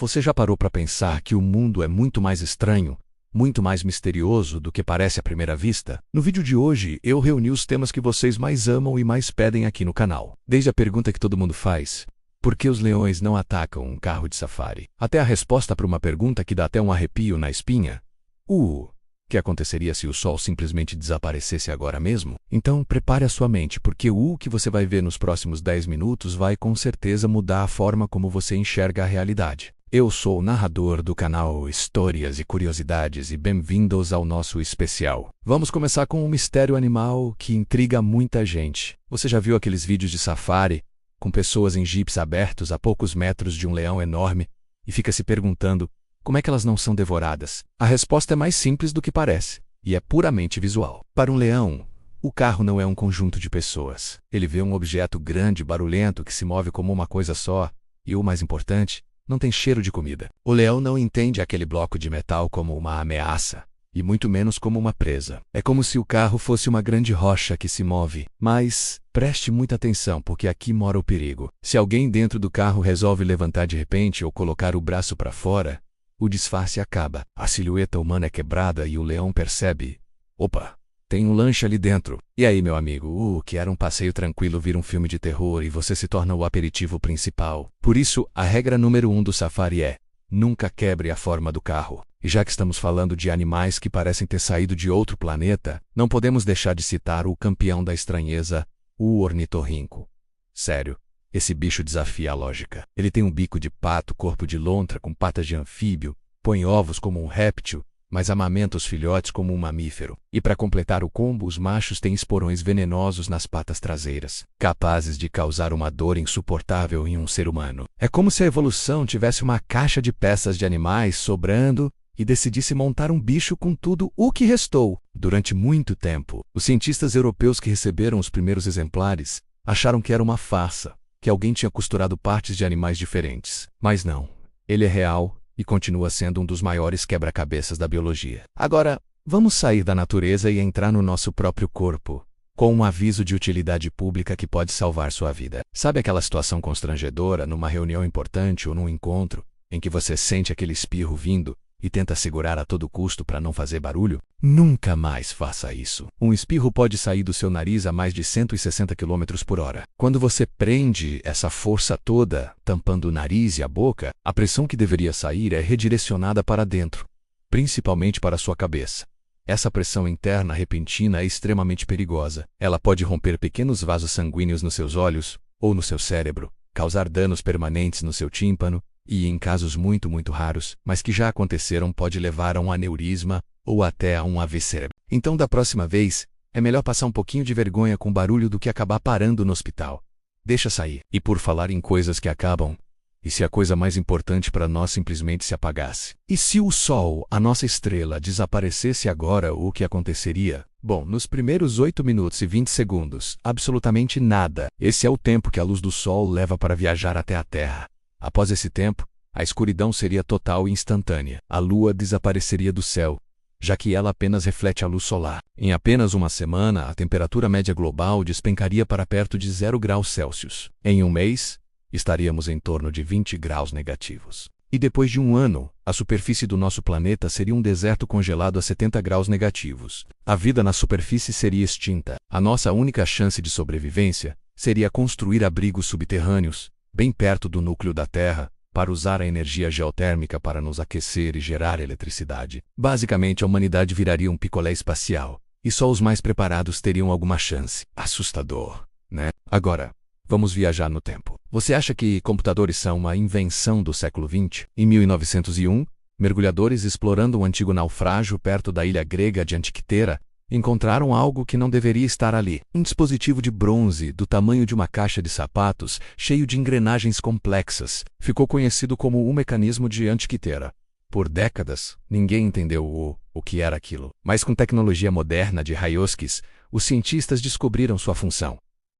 Você já parou para pensar que o mundo é muito mais estranho, muito mais misterioso do que parece à primeira vista? No vídeo de hoje, eu reuni os temas que vocês mais amam e mais pedem aqui no canal. Desde a pergunta que todo mundo faz: por que os leões não atacam um carro de safari? Até a resposta para uma pergunta que dá até um arrepio na espinha: o que aconteceria se o sol simplesmente desaparecesse agora mesmo? Então prepare a sua mente, porque o que você vai ver nos próximos 10 minutos vai com certeza mudar a forma como você enxerga a realidade. Eu sou o narrador do canal Histórias e Curiosidades e bem-vindos ao nosso especial. Vamos começar com um mistério animal que intriga muita gente. Você já viu aqueles vídeos de safari com pessoas em jipes abertos a poucos metros de um leão enorme e fica se perguntando como é que elas não são devoradas? A resposta é mais simples do que parece, e é puramente visual. Para um leão, o carro não é um conjunto de pessoas. Ele vê um objeto grande e barulhento que se move como uma coisa só, e o mais importante, não tem cheiro de comida. O leão não entende aquele bloco de metal como uma ameaça, e muito menos como uma presa. É como se o carro fosse uma grande rocha que se move. Mas preste muita atenção, porque aqui mora o perigo. Se alguém dentro do carro resolve levantar de repente ou colocar o braço para fora, o disfarce acaba. A silhueta humana é quebrada e o leão percebe: opa, tem um lanche ali dentro. E aí, meu amigo, o que era um passeio tranquilo vira um filme de terror e você se torna o aperitivo principal. Por isso, a regra número 1 do safari é: nunca quebre a forma do carro. E já que estamos falando de animais que parecem ter saído de outro planeta, não podemos deixar de citar o campeão da estranheza, o ornitorrinco. Sério, esse bicho desafia a lógica. Ele tem um bico de pato, corpo de lontra com patas de anfíbio, põe ovos como um réptil, mas amamenta os filhotes como um mamífero. E para completar o combo, os machos têm esporões venenosos nas patas traseiras, capazes de causar uma dor insuportável em um ser humano. É como se a evolução tivesse uma caixa de peças de animais sobrando e decidisse montar um bicho com tudo o que restou. Durante muito tempo, os cientistas europeus que receberam os primeiros exemplares acharam que era uma farsa, que alguém tinha costurado partes de animais diferentes. Mas não, ele é real e continua sendo um dos maiores quebra-cabeças da biologia. Agora, vamos sair da natureza e entrar no nosso próprio corpo, com um aviso de utilidade pública que pode salvar sua vida. Sabe aquela situação constrangedora numa reunião importante ou num encontro, em que você sente aquele espirro vindo e tenta segurar a todo custo para não fazer barulho? Nunca mais faça isso. Um espirro pode sair do seu nariz a mais de 160 km por hora. Quando você prende essa força toda, tampando o nariz e a boca, a pressão que deveria sair é redirecionada para dentro, principalmente para a sua cabeça. Essa pressão interna repentina é extremamente perigosa. Ela pode romper pequenos vasos sanguíneos nos seus olhos ou no seu cérebro, causar danos permanentes no seu tímpano, e em casos muito raros, mas que já aconteceram, pode levar a um aneurisma ou até a um AVC. Então, da próxima vez, é melhor passar um pouquinho de vergonha com barulho do que acabar parando no hospital. Deixa sair. E por falar em coisas que acabam, e se a coisa mais importante para nós simplesmente se apagasse? E se o Sol, a nossa estrela, desaparecesse agora, o que aconteceria? Bom, nos primeiros 8 minutos e 20 segundos, absolutamente nada. Esse é o tempo que a luz do Sol leva para viajar até a Terra. Após esse tempo, a escuridão seria total e instantânea. A Lua desapareceria do céu, já que ela apenas reflete a luz solar. Em apenas uma semana, a temperatura média global despencaria para perto de 0 graus Celsius. Em um mês, estaríamos em torno de 20 graus negativos. E depois de um ano, a superfície do nosso planeta seria um deserto congelado a 70 graus negativos. A vida na superfície seria extinta. A nossa única chance de sobrevivência seria construir abrigos subterrâneos, bem perto do núcleo da Terra, para usar a energia geotérmica para nos aquecer e gerar eletricidade. Basicamente, a humanidade viraria um picolé espacial, e só os mais preparados teriam alguma chance. Assustador, né? Agora, vamos viajar no tempo. Você acha que computadores são uma invenção do século XX? Em 1901, mergulhadores explorando um antigo naufrágio perto da ilha grega de Antiquitera encontraram algo que não deveria estar ali. Um dispositivo de bronze do tamanho de uma caixa de sapatos, cheio de engrenagens complexas. Ficou conhecido como o mecanismo de Antiquitera. Por décadas, ninguém entendeu o que era aquilo. Mas com tecnologia moderna de raios-x, os cientistas descobriram sua função.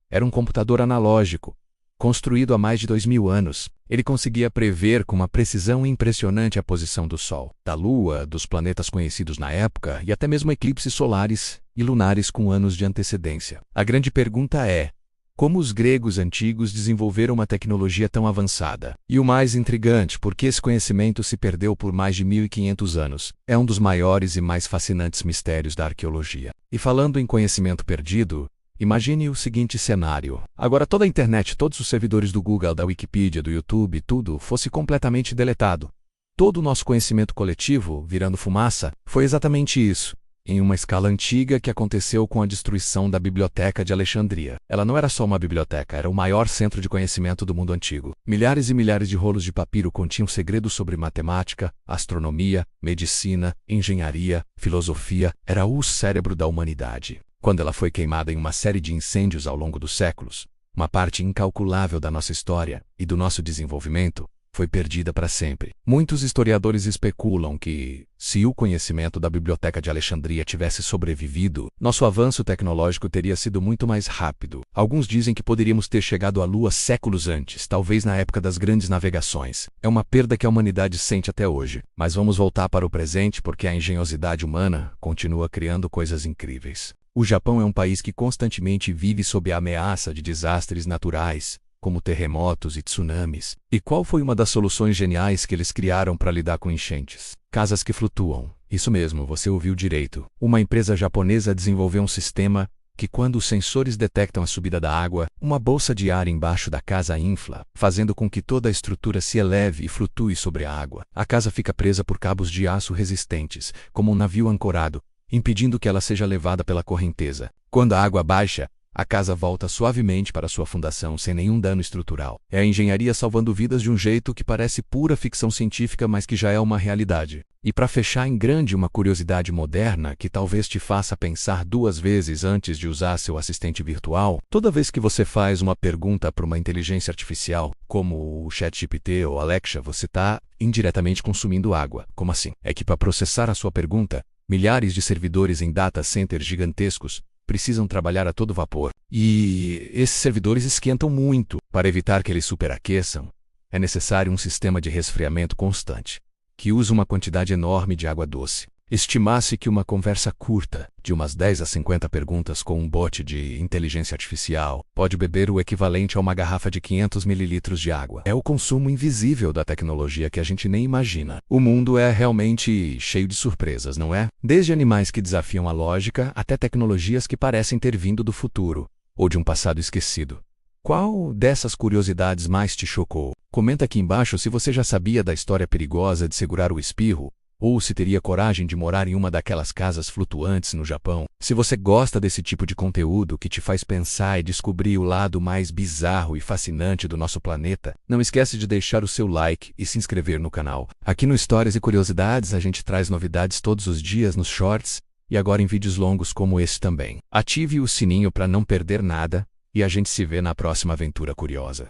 Era um computador analógico, construído há mais de 2000 anos. Ele conseguia prever com uma precisão impressionante a posição do Sol, da Lua, dos planetas conhecidos na época e até mesmo eclipses solares e lunares com anos de antecedência. A grande pergunta é: Como os gregos antigos desenvolveram uma tecnologia tão avançada. E o mais intrigante, porque esse conhecimento se perdeu por mais de 1500 anos, é um dos maiores e mais fascinantes mistérios da arqueologia. E falando em conhecimento perdido, imagine o seguinte cenário. Agora toda a internet, todos os servidores do Google, da Wikipedia, do YouTube, tudo fosse completamente deletado. Todo o nosso conhecimento coletivo, virando fumaça, foi exatamente isso. Em uma escala antiga que aconteceu com a destruição da Biblioteca de Alexandria. Ela não era só uma biblioteca, era o maior centro de conhecimento do mundo antigo. Milhares e milhares de rolos de papiro continham segredos sobre matemática, astronomia, medicina, engenharia, filosofia. Era o cérebro da humanidade. Quando ela foi queimada em uma série de incêndios ao longo dos séculos, uma parte incalculável da nossa história e do nosso desenvolvimento foi perdida para sempre. Muitos historiadores especulam que, se o conhecimento da Biblioteca de Alexandria tivesse sobrevivido, nosso avanço tecnológico teria sido muito mais rápido. Alguns dizem que poderíamos ter chegado à Lua séculos antes, talvez na época das grandes navegações. É uma perda que a humanidade sente até hoje. Mas vamos voltar para o presente porque a engenhosidade humana continua criando coisas incríveis. O Japão é um país que constantemente vive sob a ameaça de desastres naturais, como terremotos e tsunamis. E qual foi uma das soluções geniais que eles criaram para lidar com enchentes? Casas que flutuam. Isso mesmo, você ouviu direito. Uma empresa japonesa desenvolveu um sistema que, quando os sensores detectam a subida da água, uma bolsa de ar embaixo da casa infla, fazendo com que toda a estrutura se eleve e flutue sobre a água. A casa fica presa por cabos de aço resistentes, como um navio ancorado, impedindo que ela seja levada pela correnteza. Quando a água baixa, a casa volta suavemente para sua fundação sem nenhum dano estrutural. É a engenharia salvando vidas de um jeito que parece pura ficção científica, mas que já é uma realidade. E para fechar em grande, uma curiosidade moderna que talvez te faça pensar duas vezes antes de usar seu assistente virtual. Toda vez que você faz uma pergunta para uma inteligência artificial, como o ChatGPT ou Alexa, você está indiretamente consumindo água. Como assim? É que para processar a sua pergunta, milhares de servidores em data centers gigantescos precisam trabalhar a todo vapor. E esses servidores esquentam muito. Para evitar que eles superaqueçam, é necessário um sistema de resfriamento constante, que usa uma quantidade enorme de água doce. Estima-se que uma conversa curta, de umas 10 a 50 perguntas com um bot de inteligência artificial, pode beber o equivalente a uma garrafa de 500 ml de água. É o consumo invisível da tecnologia que a gente nem imagina. O mundo é realmente cheio de surpresas, não é? Desde animais que desafiam a lógica, até tecnologias que parecem ter vindo do futuro, ou de um passado esquecido. Qual dessas curiosidades mais te chocou? Comenta aqui embaixo se você já sabia da história perigosa de segurar o espirro, ou se teria coragem de morar em uma daquelas casas flutuantes no Japão. Se você gosta desse tipo de conteúdo que te faz pensar e descobrir o lado mais bizarro e fascinante do nosso planeta, não esquece de deixar o seu like e se inscrever no canal. Aqui no Histórias e Curiosidades a gente traz novidades todos os dias nos shorts e agora em vídeos longos como esse também. Ative o sininho para não perder nada e a gente se vê na próxima aventura curiosa.